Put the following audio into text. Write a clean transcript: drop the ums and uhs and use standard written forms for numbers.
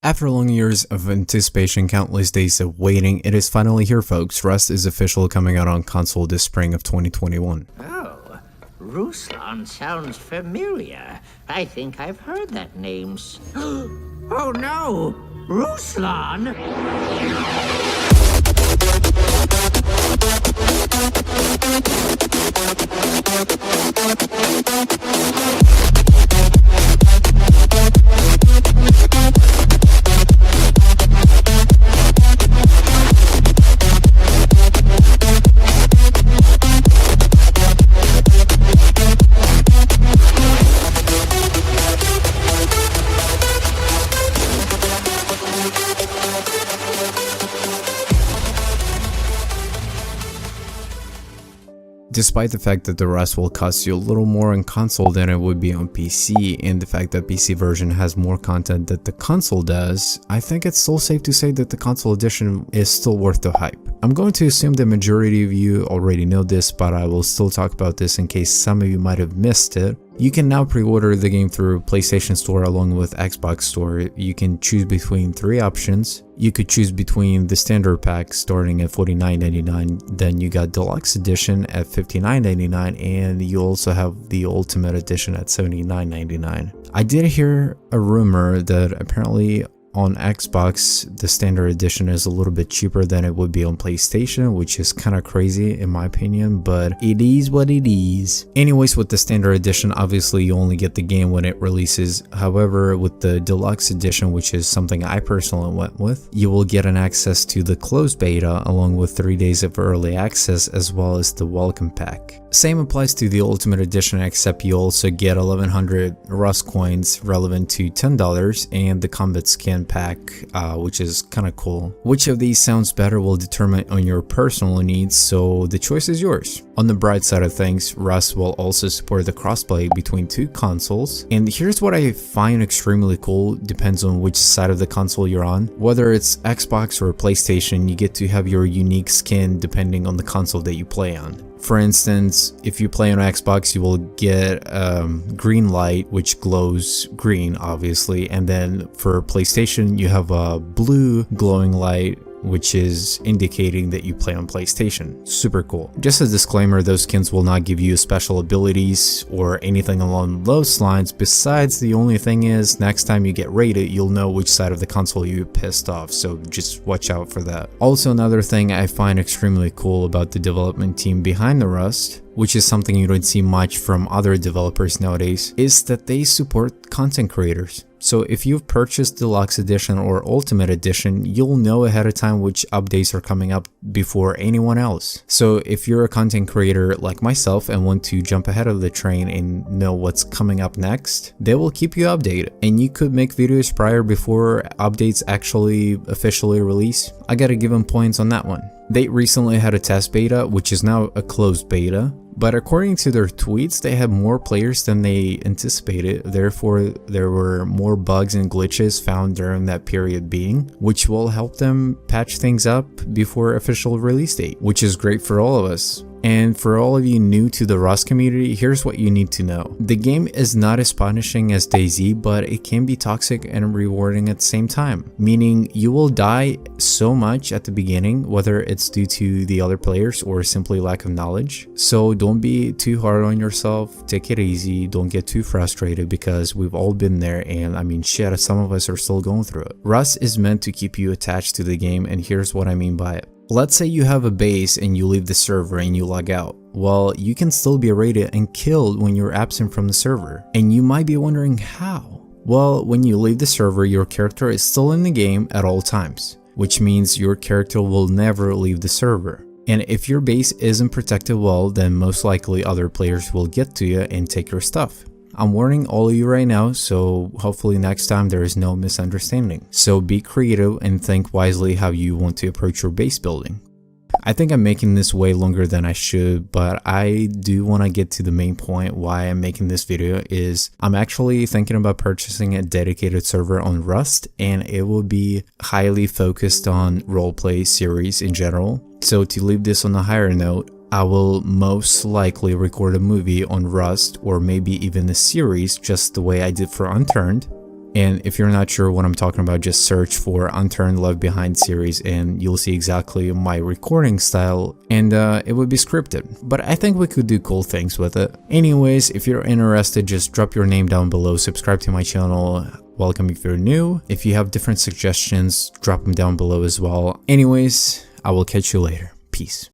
After long years of anticipation, countless days of waiting, it is finally here, folks. Rust is officially coming out on console this spring of 2021. Oh, Ruslan sounds familiar. I think I've heard that name. Oh no! Ruslan! Despite the fact that the Rust will cost you a little more on console than it would be on PC, and the fact that PC version has more content than the console does, I think it's still safe to say that the console edition is still worth the hype. I'm going to assume the majority of you already know this, but I will still talk about this in case some of you might have missed it. You can now pre-order the game through PlayStation Store along with Xbox Store. You can choose between 3 options. You could choose between the standard pack starting at $49.99, then you got Deluxe Edition at $59.99, and you also have the Ultimate Edition at $79.99. I did hear a rumor that apparently on Xbox, the standard edition is a little bit cheaper than it would be on PlayStation, which is kind of crazy in my opinion, but it is what it is. Anyways, with the standard edition, obviously you only get the game when it releases. However, with the deluxe edition, which is something I personally went with, you will get an access to the closed beta along with 3 days of early access as well as the welcome pack. Same applies to the Ultimate Edition, except you also get 1100 Rust coins relevant to $10 and the combat skin pack, which is kind of cool. Which of these sounds better will determine on your personal needs, so the choice is yours. On the bright side of things, Rust will also support the crossplay between 2 consoles, and here's what I find extremely cool. Depends on which side of the console you're on. Whether it's Xbox or PlayStation, you get to have your unique skin depending on the console that you play on. For instance, if you play on Xbox, you will get green light, which glows green, obviously. And then for PlayStation, you have a blue glowing light, which is indicating that you play on PlayStation. Super cool. Just a disclaimer, those skins will not give you special abilities or anything along those lines. Besides, the only thing is, next time you get raided, you'll know which side of the console you pissed off, so just watch out for that. Also, another thing I find extremely cool about the development team behind the Rust, which is something you don't see much from other developers nowadays, is that they support content creators. So if you've purchased Deluxe Edition or Ultimate Edition, you'll know ahead of time which updates are coming up before anyone else. So if you're a content creator like myself and want to jump ahead of the train and know what's coming up next, they will keep you updated. And you could make videos prior before updates actually officially release. I gotta give them points on that one. They recently had a test beta, which is now a closed beta, but according to their tweets, they had more players than they anticipated. Therefore, there were more bugs and glitches found during that period being, which will help them patch things up before official release date, which is great for all of us. And for all of you new to the Rust community, here's what you need to know. The game is not as punishing as DayZ, but it can be toxic and rewarding at the same time. Meaning you will die so much at the beginning, whether it's due to the other players or simply lack of knowledge. So don't be too hard on yourself, take it easy, don't get too frustrated because we've all been there, and I mean shit, some of us are still going through it. Rust is meant to keep you attached to the game, and here's what I mean by it. Let's say you have a base and you leave the server and you log out. Well, you can still be raided and killed when you're absent from the server. And you might be wondering how. Well, when you leave the server, your character is still in the game at all times, which means your character will never leave the server. And if your base isn't protected well, then most likely other players will get to you and take your stuff. I'm warning all of you right now, so hopefully next time there is no misunderstanding. So be creative and think wisely how you want to approach your base building. I think I'm making this way longer than I should, but I do want to get to the main point why I'm making this video. Is I'm actually thinking about purchasing a dedicated server on Rust, and it will be highly focused on roleplay series in general. So to leave this on a higher note, I will most likely record a movie on Rust, or maybe even a series just the way I did for Unturned. And if you're not sure what I'm talking about, just search for Unturned Left Behind series and you'll see exactly my recording style, and it would be scripted. But I think we could do cool things with it. Anyways, if you're interested, just drop your name down below, subscribe to my channel. Welcome if you're new. If you have different suggestions, drop them down below as well. Anyways, I will catch you later. Peace.